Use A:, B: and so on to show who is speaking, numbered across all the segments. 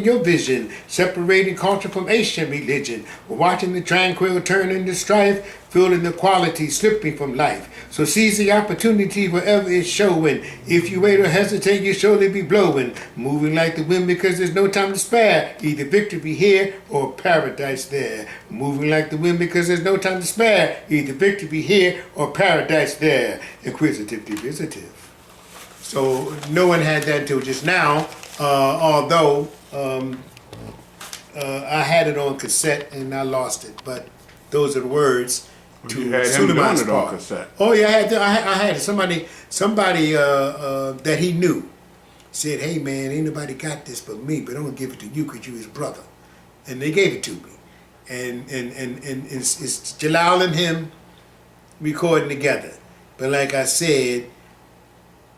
A: your vision, separating culture from ancient religion, watching the tranquil turn into strife, feeling the quality slipping from life. So seize the opportunity wherever it's showing. If you wait or hesitate, you'll surely be blowing, moving like the wind because there's no time to spare. Either victory here or paradise there. Moving like the wind because there's no time to spare. Either victory here or paradise there. Inquisitive, divisitive. So no one had that until just now, although I had it on cassette and I lost it, but those are the words to Suliaman's part.
B: Cassette.
A: Oh yeah, I had it. Somebody that he knew said, "Hey man, ain't nobody got this but me, but I'm gonna give it to you because you his brother," and they gave it to me, and it's Jalal and him recording together. But like I said,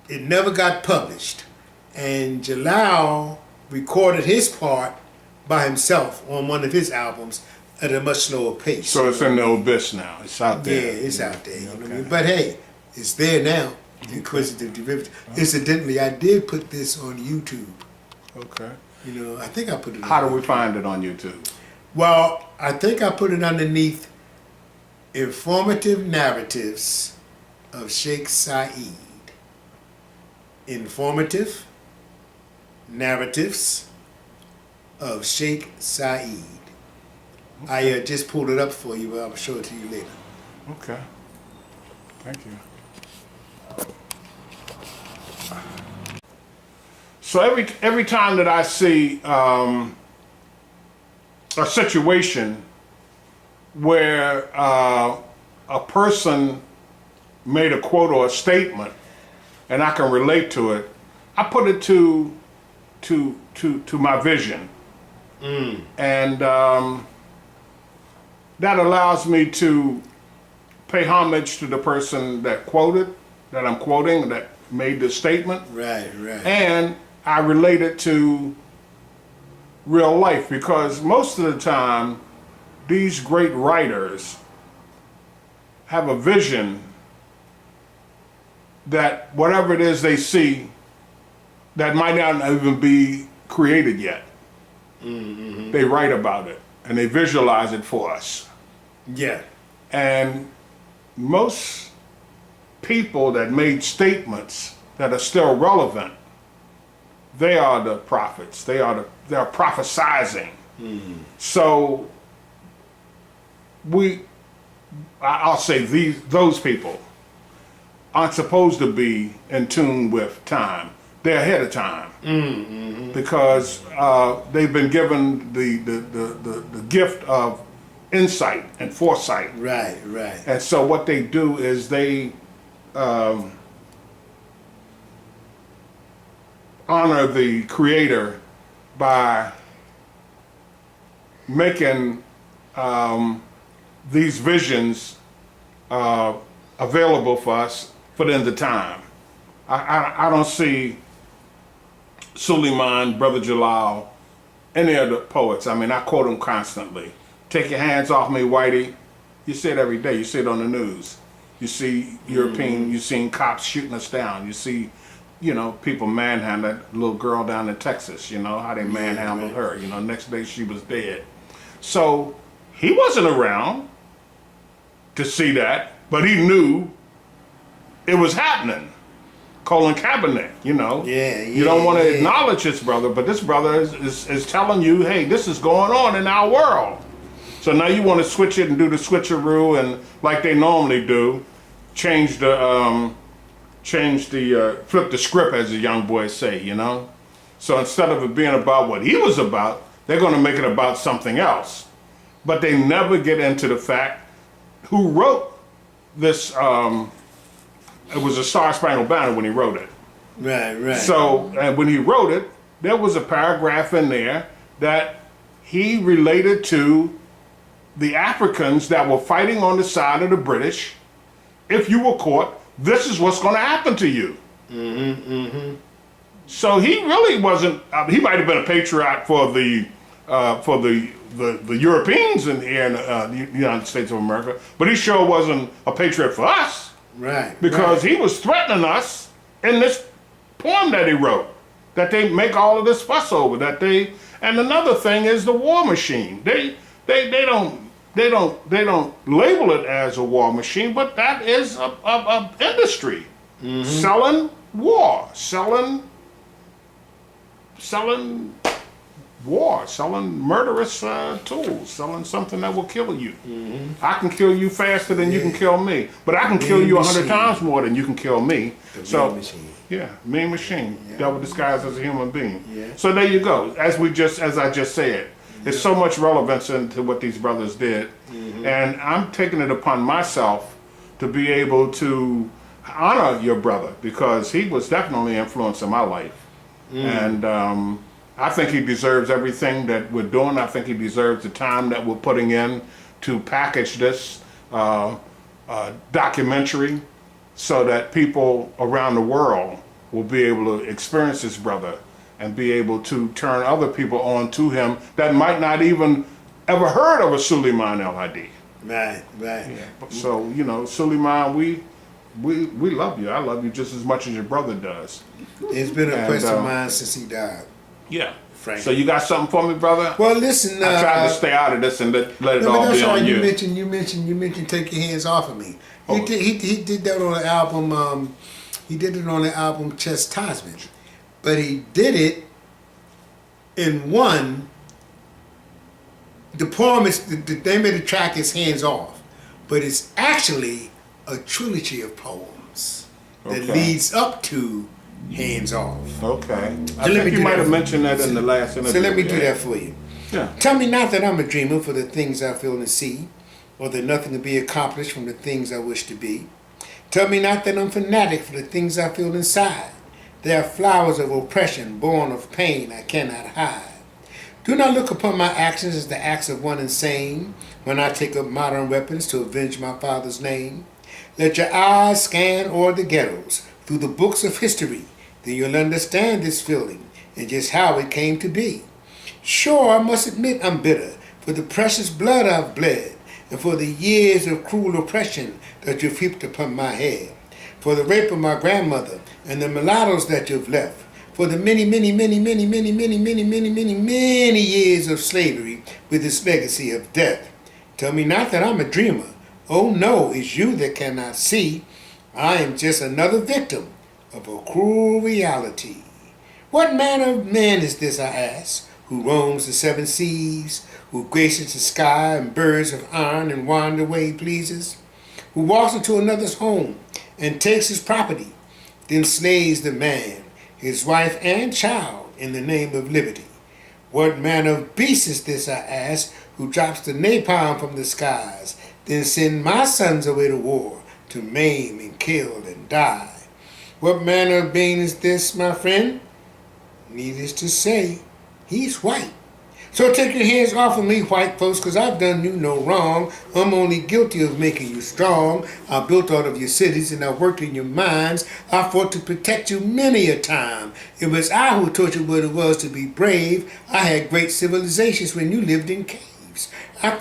A: it never got published, and Jalal recorded his part by himself on one of his albums at a much slower pace.
B: So it's in the abyss now. It's out there.
A: Yeah, it's out there. You know what I mean? But hey, it's there now. Inquisitive Derivative. Incidentally, I did put this on YouTube.
B: Okay.
A: You know, I think I put it.
B: How do we find it on YouTube?
A: Well, I think I put it underneath Informative Narratives of Sheikh Said. Informative Narratives of Sheikh Said. Okay. I just pulled it up for you, but I'll show it to you later.
B: Okay. Thank you. So every time that I see a situation where a person made a quote or a statement, and I can relate to it, I put it to my vision, and that allows me to pay homage to the person that I'm quoting, that made the statement.
A: Right.
B: And I relate it to real life, because most of the time, these great writers have a vision that whatever it is they see that might not even be created yet, they write about it and they visualize it for us.
A: Yeah.
B: And most people that made statements that are still relevant, they are the prophets. They're prophesizing. So I'll say those people aren't supposed to be in tune with time. They're ahead of time, because they've been given the gift of insight and foresight.
A: Right.
B: And so what they do is they honor the Creator by making these visions available for us for the end of time. I don't see Suliman, Brother Jalal, any of the poets. I mean, I quote them constantly. Take your hands off me, Whitey. You see it every day. You see it on the news. You see European, you've seen cops shooting us down. You see, people manhandling that little girl down in Texas, how they manhandled her. Next day she was dead. So he wasn't around to see that, but he knew it was happening. Colin Kaepernick, you don't want to acknowledge this brother, but this brother is telling you, hey, this is going on in our world. So now you want to switch it and do the switcheroo, and like they normally do, flip the script, as the young boys say, So instead of it being about what he was about, they're going to make it about something else. But they never get into the fact who wrote this. It was a Star-Spangled Banner when he wrote it.
A: Right.
B: So, and when he wrote it, there was a paragraph in there that he related to the Africans that were fighting on the side of the British. If you were caught, this is what's going to happen to you. So he really wasn't. He might have been a patriot for the Europeans in the United States of America, but he sure wasn't a patriot for us.
A: Right.
B: Because he was threatening us in this poem that he wrote, that they make all of this fuss over, that they And another thing is the war machine. They don't label it as a war machine, but that is a industry selling war, selling war, selling murderous tools, selling something that will kill you. I can kill you faster than you can kill me, but I can kill you 100 times more than you can kill me. So, yeah, mean machine, devil disguised as a human being. So there you go. As I just said, there's so much relevance into what these brothers did, and I'm taking it upon myself to be able to honor your brother because he was definitely influencing my life, and I think he deserves everything that we're doing. I think he deserves the time that we're putting in to package this documentary so that people around the world will be able to experience his brother and be able to turn other people on to him that might not even ever heard of a Suliaman El Hadi.
A: Right.
B: Yeah. So, Suliaman, we love you. I love you just as much as your brother does.
A: It's been a quest of mine since he died.
B: Yeah.
A: Frank.
B: So you got something for me, brother?
A: Well, listen.
B: I tried to stay out of this and let it all be on you.
A: You mentioned take your hands off of me. He did that on the album. He did it on the album Chastisement, but he did it in one. The poem is the name of the track is Hands Off, but it's actually a trilogy of poems that leads up to Hands Off.
B: Okay. I think you might have mentioned that in the last interview.
A: So let me do that for you.
B: Yeah.
A: Tell me not that I'm a dreamer for the things I feel and see, or that nothing can be accomplished from the things I wish to be. Tell me not that I'm fanatic for the things I feel inside. They are flowers of oppression, born of pain I cannot hide. Do not look upon my actions as the acts of one insane when I take up modern weapons to avenge my father's name. Let your eyes scan o'er the ghettos through the books of history, then you'll understand this feeling and just how it came to be. Sure, I must admit I'm bitter for the precious blood I've bled and for the years of cruel oppression that you've heaped upon my head, for the rape of my grandmother and the mulattoes that you've left, for the many years of slavery with its legacy of death. Tell me not that I'm a dreamer. Oh no, it's you that cannot see. I am just another victim of a cruel reality. What manner of man is this, I ask, who roams the seven seas, who graces the sky and birds of iron and wander where he pleases, who walks into another's home and takes his property, then slays the man, his wife and child in the name of liberty? What manner of beast is this, I ask, who drops the napalm from the skies, then send my sons away to war to maim and kill and die? What manner of being is this, my friend? Needless to say, he's white. So take your hands off of me, white folks, because I've done you no wrong. I'm only guilty of making you strong. I built all of your cities and I worked in your mines. I fought to protect you many a time. It was I who taught you what it was to be brave. I had great civilizations when you lived in caves. I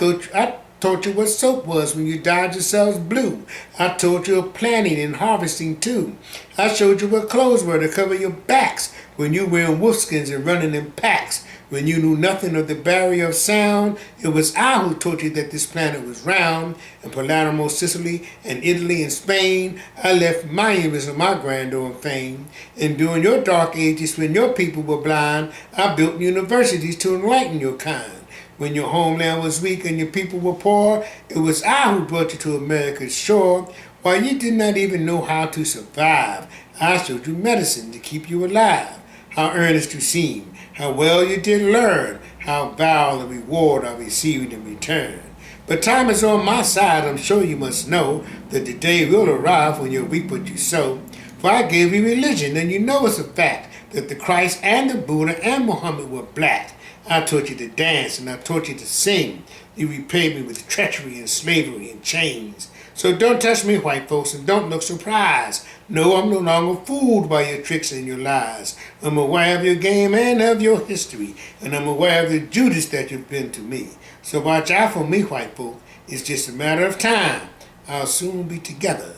A: taught you what soap was when you dyed yourselves blue. I taught you of planting and harvesting too. I showed you what clothes were to cover your backs when you were wearing wolfskins and running in packs. When you knew nothing of the barrier of sound, it was I who taught you that this planet was round. In Palermo, Sicily, and Italy and Spain, I left my image of my grandeur and fame. And during your dark ages, when your people were blind, I built universities to enlighten your kind. When your homeland was weak and your people were poor, it was I who brought you to America's shore. While you did not even know how to survive, I showed you medicine to keep you alive. How earnest you seemed, how well you did learn, how vile the reward I received in return. But time is on my side, I'm sure you must know that the day will arrive when you'll reap what you sow. For I gave you religion, and you know it's a fact that the Christ and the Buddha and Muhammad were black. I taught you to dance and I taught you to sing. You repaid me with treachery and slavery and chains. So don't touch me, white folks, and don't look surprised. No, I'm no longer fooled by your tricks and your lies. I'm aware of your game and of your history, and I'm aware of the Judas that you've been to me. So watch out for me, white folk. It's just a matter of time. I'll soon be together,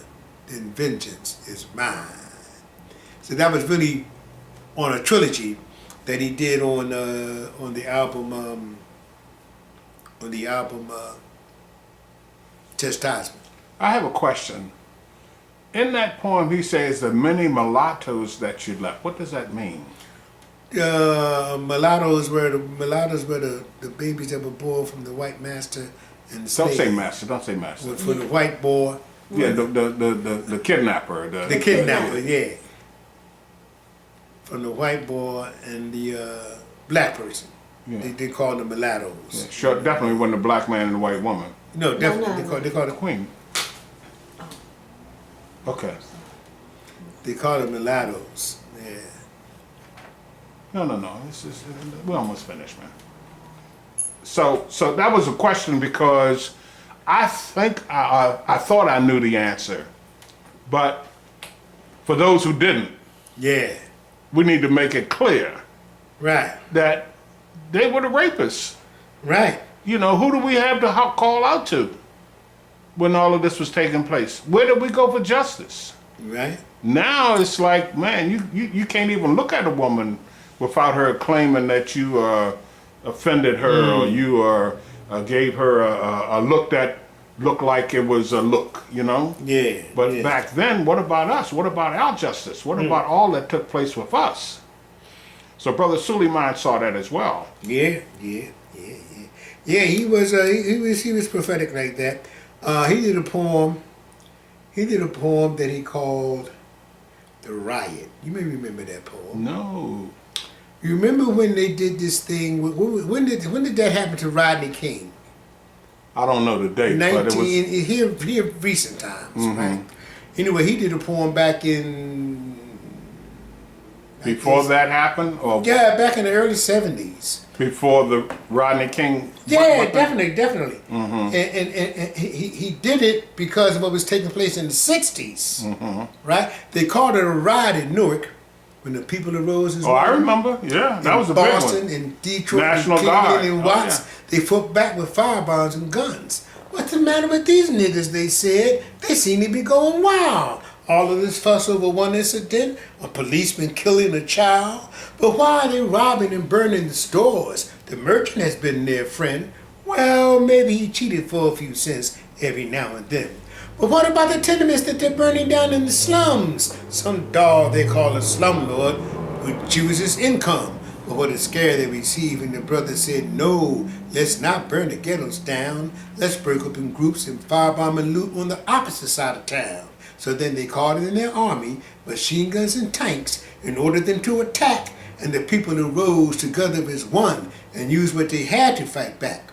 A: then vengeance is mine. So that was really on a trilogy that he did on the album Chastisement.
B: I have a question. In that poem, he says the many mulattoes that you left. What does that mean?
A: Mulattoes were the babies that were born from the white master and the
B: Don't
A: slave.
B: say master. Don't say master.
A: For the white boy.
B: Yeah, the kidnapper.
A: The kidnapper, yeah. From the white boy and the black person.
B: Yeah.
A: They call them mulattoes.
B: Yeah, sure, definitely wasn't a black man and a white woman.
A: No, definitely. They call it
B: Queen. Okay.
A: They call them mulattoes. Yeah.
B: No. We're almost finished, man. So that was a question because I think I thought I knew the answer, but for those who didn't,
A: Yeah.
B: we need to make it clear
A: Right.
B: that they were the rapists.
A: Right.
B: You know, who do we have to call out to when all of this was taking place? Where did we go for justice?
A: Right.
B: Now it's like, man, you can't even look at a woman without her claiming that you offended her or you gave her a look that looked like it was a look, you know?
A: Yeah.
B: But
A: yeah.
B: back then, what about us? What about our justice? What about all that took place with us? So Brother Suliman saw that as well.
A: Yeah. Yeah, he was prophetic like that. He did a poem. He did a poem that he called "The Riot." You may remember that poem.
B: No.
A: You remember when they did this thing? When did that happen to Rodney King?
B: I don't know the date, but it was...
A: Here recent times, right? Anyway, he did a poem back in...
B: Before that happened? Or
A: Yeah, back in the early 70s.
B: before the Rodney King...
A: Yeah, definitely.
B: Mm-hmm.
A: And he did it because of what was taking place in the 60s, right? They called it a riot in Newark when the people arose as
B: Oh, I
A: one.
B: remember. Yeah, that
A: In
B: was a big one.
A: Boston and Detroit
B: National
A: and
B: Guard.
A: Cleveland and
B: Oh,
A: Watts,
B: yeah.
A: they fought back with firebombs and guns. What's the matter with these niggas, they said? They seem to be going wild. All of this fuss over one incident, a policeman killing a child. But why are they robbing and burning the stores? The merchant has been their friend. Well, maybe he cheated for a few cents every now and then. But what about the tenements that they're burning down in the slums? Some dog they call a slumlord would choose his income. But what a scare they received when the brother said, no, let's not burn the ghettos down. Let's break up in groups and firebomb and loot on the opposite side of town. So then they called in their army, machine guns and tanks, and ordered them to attack. And the people arose together as one and used what they had to fight back.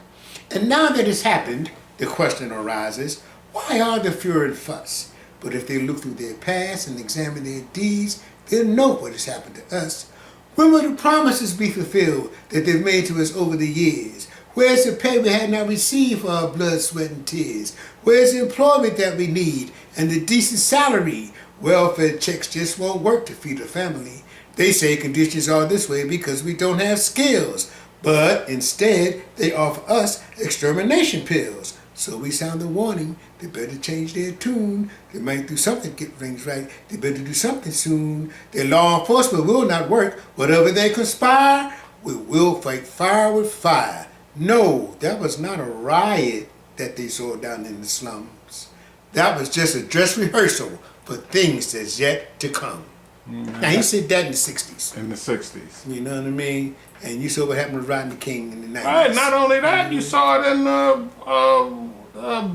A: And now that it's happened, the question arises, why are the fury and fuss? But if they look through their past and examine their deeds, they'll know what has happened to us. When will the promises be fulfilled that they've made to us over the years? Where's the pay we had not received for our blood, sweat, and tears? Where's the employment that we need and the decent salary? Welfare checks just won't work to feed a family. They say conditions are this way because we don't have skills. But instead, they offer us extermination pills. So we sound the warning. They better change their tune. They might do something to get things right. They better do something soon. Their law enforcement will not work. Whatever they conspire, we will fight fire with fire. No, that was not a riot that they saw down in the slums. That was just a dress rehearsal for things that's yet to come. Now, he said that in the 60s.
B: In the 60s.
A: You know what I mean? And you saw what happened with Rodney King in the 90s.
B: All right, not only that, you saw it in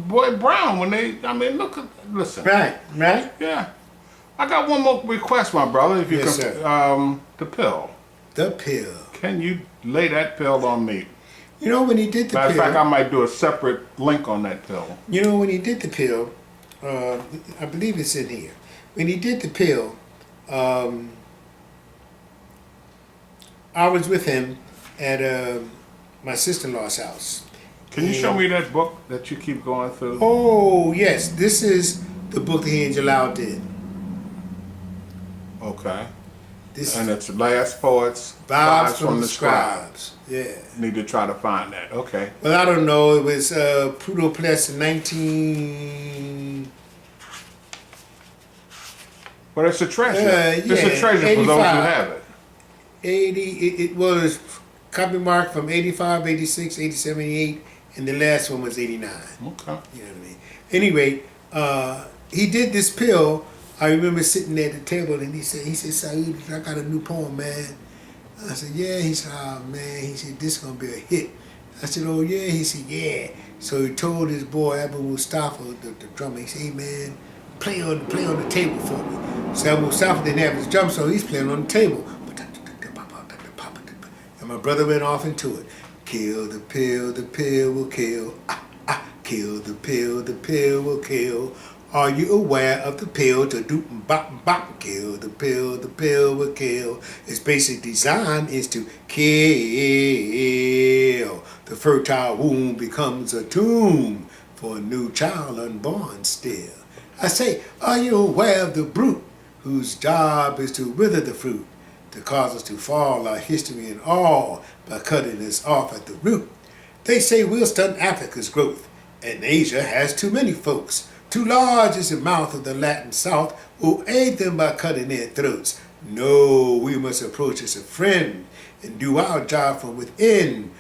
B: Boy Brown when they, I mean, listen.
A: Right.
B: Yeah. I got one more request, my brother, if you
A: Yes,
B: can.
A: sir.
B: The pill.
A: The pill.
B: Can you lay that pill on me?
A: You know, when he did the
B: Matter of
A: pill,
B: fact, I might do a separate link on that pill.
A: you know, when he did the pill, I believe it's in here. When he did the pill, I was with him at my sister-in-law's house.
B: Can you show me that book that you keep going through?
A: Oh, yes. This is the book that he and Jalal did.
B: Okay.
A: This
B: And it's Last Poets,
A: Vibes from the Scribes. Yeah.
B: Need to try to find that. Okay.
A: Well, I don't know. It was Prudo Pless in 19...
B: But it's a treasure.
A: Yeah,
B: It's a treasure for those who
A: 85.
B: have it.
A: it was copy mark from 85, 86, 87, 88, and the last one was 89.
B: Okay.
A: You know what I mean? Anyway, he did this pill. I remember sitting there at the table and he said, Saeed, I got a new poem, man. I said, yeah. He said, oh, man. He said, this is going to be a hit. I said, oh, yeah. He said, yeah. So he told his boy, Abu Mustafa, the drummer, he said, hey, man, play on the table for me. So Abu Mustafa didn't have his drum, so he's playing on the table. And my brother went off into it. Kill the pill will kill. Kill the pill will kill. Are you aware of the pill to do bop bop? Kill the pill will kill. Its basic design is to kill. The fertile womb becomes a tomb for a new child unborn still. I say, are you aware of the brute whose job is to wither the fruit, to cause us to fall our history and all by cutting us off at the root? They say we'll stunt Africa's growth, and Asia has too many folks. Too large is the mouth of the Latin South, who'll aid them by cutting their throats. No, we must approach as a friend and do our job from within.